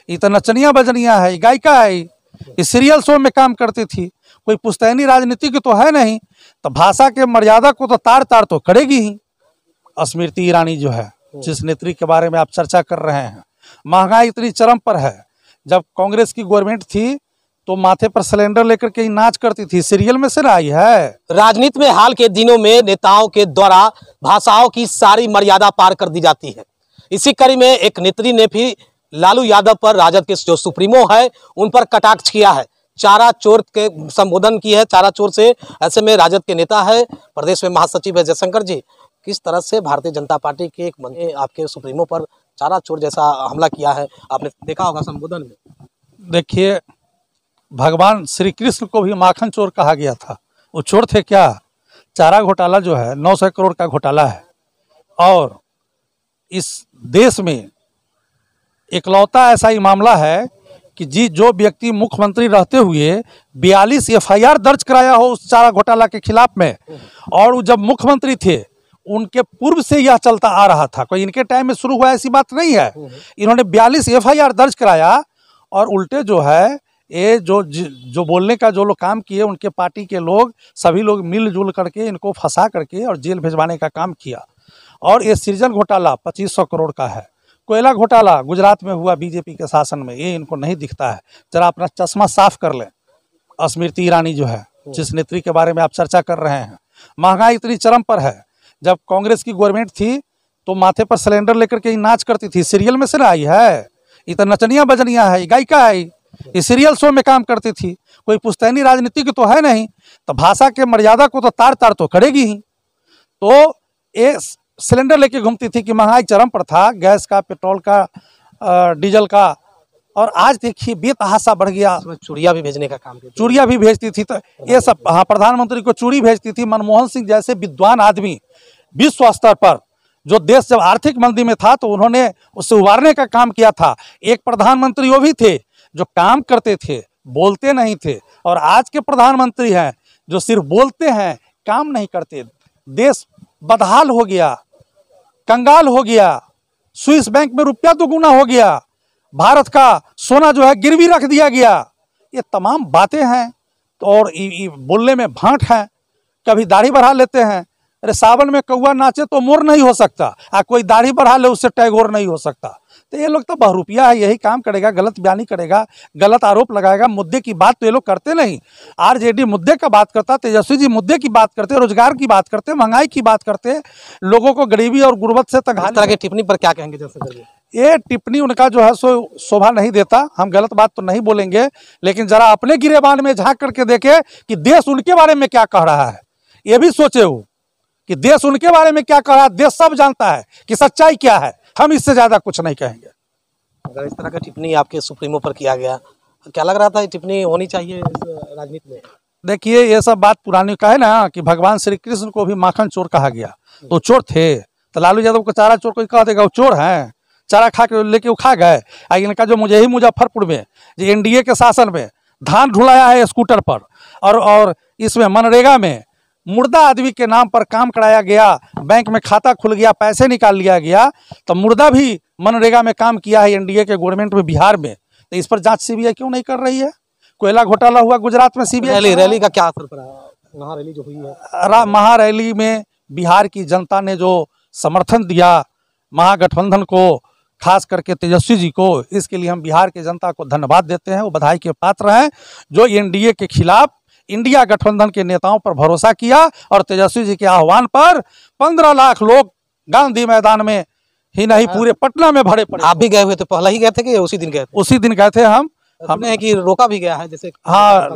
ये तो नचनिया बजनिया है, गायिका है, ये सीरियल शो में काम करती थी, कोई पुश्तैनी राजनीति की तो है नहीं, तो भाषा के मर्यादा को तो तार तार तो करेगी ही। स्मृति ईरानी जो है, जिस नेत्री के बारे में आप चर्चा कर रहे हैं, महंगाई इतनी चरम पर है। जब कांग्रेस की गवर्नमेंट थी तो माथे पर सिलेंडर लेकर के नाच करती थी, सीरियल में से आई है। राजनीति में हाल के दिनों में नेताओं के द्वारा भाषाओं की सारी मर्यादा पार कर दी जाती है। इसी कड़ी में एक नेत्री ने भी लालू यादव पर, राजद के जो सुप्रीमो है, उन पर कटाक्ष किया है, चारा चोर के संबोधन की है, चारा चोर से। ऐसे में राजद के नेता है, प्रदेश में महासचिव है जयशंकर जी, किस तरह से भारतीय जनता पार्टी के एक मंत्री आपके सुप्रीमो पर चारा चोर जैसा हमला किया है, आपने देखा होगा संबोधन में। देखिए, भगवान श्री कृष्ण को भी माखन चोर कहा गया था, वो चोर थे क्या? चारा घोटाला जो है 900 करोड़ का घोटाला है, और इस देश में इकलौता ऐसा ही मामला है कि जो व्यक्ति मुख्यमंत्री रहते हुए 42 FIR दर्ज कराया हो उस चारा घोटाला के खिलाफ में, और वो जब मुख्यमंत्री थे उनके पूर्व से यह चलता आ रहा था, कोई इनके टाइम में शुरू हुआ ऐसी बात नहीं है। इन्होंने 42 FIR दर्ज कराया, और उल्टे जो है ये जो बोलने का जो लोग काम किए, उनके पार्टी के लोग सभी लोग मिलजुल करके इनको फंसा करके और जेल भिजवाने का काम किया। और ये सृजन घोटाला 2500 करोड़ का है। कोयला घोटाला गुजरात में हुआ बीजेपी के शासन में, ये इनको नहीं दिखता है। जरा अपना चश्मा साफ कर लें। स्मृति ईरानी जो है, जिस नेत्री के बारे में आप चर्चा कर रहे हैं, महंगाई इतनी चरम पर है। जब कांग्रेस की गवर्नमेंट थी तो माथे पर सिलेंडर लेकर के नाच करती थी, सीरियल में से आई है। ये तो नचनिया बजनिया है, गायिका है, ये सीरियल शो में काम करती थी, कोई पुश्तैनी राजनीति की तो है नहीं, तो भाषा के मर्यादा को तो तार तार तो करेगी ही। तो ये सिलेंडर लेके घूमती थी कि महंगाई चरम पर था, गैस का, पेट्रोल का, डीजल का। और आज देखिए बेतहाशा बढ़ गया, चूड़िया भी भेजने का काम किया, चूड़िया भी भेजती थी, तो ये सब। हाँ, प्रधानमंत्री को चूड़ी भेजती थी। मनमोहन सिंह जैसे विद्वान आदमी विश्व स्तर पर, जो देश जब आर्थिक मंदी में था तो उन्होंने उससे उबारने का काम किया था। एक प्रधानमंत्री वो भी थे जो काम करते थे, बोलते नहीं थे। और आज के प्रधानमंत्री हैं जो सिर्फ बोलते हैं, काम नहीं करते। देश बदहाल हो गया, कंगाल हो गया, स्विस बैंक में रुपया दोगुना हो गया, भारत का सोना जो है गिरवी रख दिया गया। ये तमाम बातें हैं, तो और बोलने में भांट है। कभी दाढ़ी बढ़ा लेते हैं, अरे सावन में कौआ नाचे तो मोर नहीं हो सकता, कोई दाढ़ी बढ़ा ले उससे टैगोर नहीं हो सकता। तो ये लोग तो बहरूपिया है, यही काम करेगा, गलत बयानी करेगा, गलत आरोप लगाएगा। मुद्दे की बात तो ये लोग करते नहीं। आरजेडी मुद्दे का बात करता, तेजस्वी जी मुद्दे की बात करते, रोजगार की बात करते, महंगाई की बात करते, लोगों को गरीबी और गुर्बत से तंग। इस तरह की टिप्पणी पर क्या कहेंगे जैसे? ये टिप्पणी उनका जो है सो शोभा नहीं देता। हम गलत बात तो नहीं बोलेंगे, लेकिन जरा अपने गिरेबान में झांक करके देखे कि देश उनके बारे में क्या कह रहा है। ये भी सोचे वो कि देश उनके बारे में क्या कह रहा है। देश सब जानता है कि सच्चाई क्या है, हम इससे ज्यादा कुछ नहीं कहेंगे। अगर इस तरह का टिप्पणी आपके सुप्रीमो पर किया गया, क्या लग रहा था टिप्पणी होनी चाहिए इस राजनीति में? देखिए, ये सब बात पुरानी का है ना कि भगवान श्री कृष्ण को भी माखन चोर कहा गया, तो चोर थे। तो लालू यादव को चारा चोर कोई कह देगा वो चोर हैं? चारा खा के लेके वो खा गए। इनका जो मुझे ही मुजफ्फरपुर में जो एनडीए के शासन में धान ढुलाया है स्कूटर पर, और इसमें मनरेगा में मुर्दा आदमी के नाम पर काम कराया गया, बैंक में खाता खुल गया, पैसे निकाल लिया गया, तो मुर्दा भी मनरेगा में काम किया है एनडीए के गवर्नमेंट में बिहार में। तो इस पर जांच सीबीआई क्यों नहीं कर रही है? कोयला घोटाला हुआ गुजरात में, सीबीआई रैली का क्या असर पड़ा? महारैली जो हुई है, महारैली में बिहार की जनता ने जो समर्थन दिया महागठबंधन को, खास करके तेजस्वी जी को, इसके लिए हम बिहार की जनता को धन्यवाद देते हैं। वो बधाई के पात्र हैं जो एनडीए के खिलाफ इंडिया गठबंधन के नेताओं पर भरोसा किया, और तेजस्वी जी के आह्वान पर 15 लाख लोग गांधी मैदान में ही नहीं पूरे पटना में भरे पड़े। आप भी गए हुए थे? पहले ही गए थे कि उसी दिन गए थे? उसी दिन गए थे हम। हमने कि रोका भी गया है जैसे? हाँ,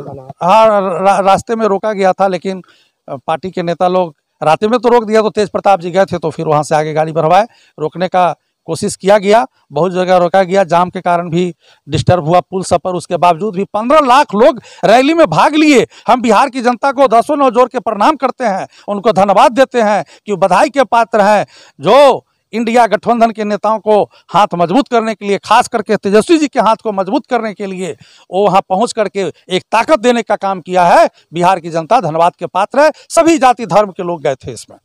रास्ते में रोका गया था, लेकिन पार्टी के नेता लोग रास्ते में तो रोक दिया। तो तेज प्रताप जी गए थे तो फिर वहां से आगे गाड़ी बढ़वाए, रोकने का कोशिश किया गया, बहुत जगह रोका गया, जाम के कारण भी डिस्टर्ब हुआ पुल सफर। उसके बावजूद भी 15 लाख लोग रैली में भाग लिए। हम बिहार की जनता को दसों नौ जोर के प्रणाम करते हैं, उनको धन्यवाद देते हैं कि वो बधाई के पात्र हैं जो इंडिया गठबंधन के नेताओं को हाथ मजबूत करने के लिए, खास करके तेजस्वी जी के हाथ को मजबूत करने के लिए वो वहाँ पहुँच करके एक ताकत देने का काम किया है। बिहार की जनता धन्यवाद के पात्र है। सभी जाति धर्म के लोग गए थे इसमें।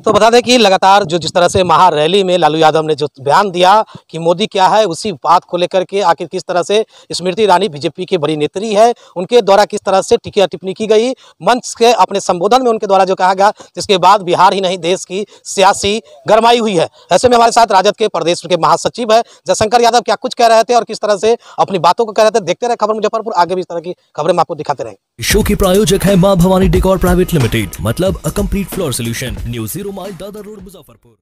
तो बता दें कि लगातार जो जिस तरह से महारैली में लालू यादव ने जो बयान दिया कि मोदी क्या है, उसी बात को लेकर के आखिर किस तरह से स्मृति ईरानी बीजेपी की बड़ी नेत्री है, उनके द्वारा किस तरह से टीका टिप्पणी की गई मंच के अपने संबोधन में उनके द्वारा जो कहा गया, जिसके बाद बिहार ही नहीं देश की सियासी गरमाई हुई है। ऐसे में हमारे साथ राजद के प्रदेश के महासचिव है जयशंकर यादव क्या कुछ कह रहे थे और किस तरह से अपनी बातों को कह रहे थे। देखते रहे खबर मुजफ्फरपुर, आगे भी इस तरह की खबरें हम आपको दिखाते रहेंगे। शो के प्रायोजक है मां भवानी डेकोर प्राइवेट लिमिटेड, मतलब a complete floor solution, new 0 mile Dadar road, Muzaffarpur.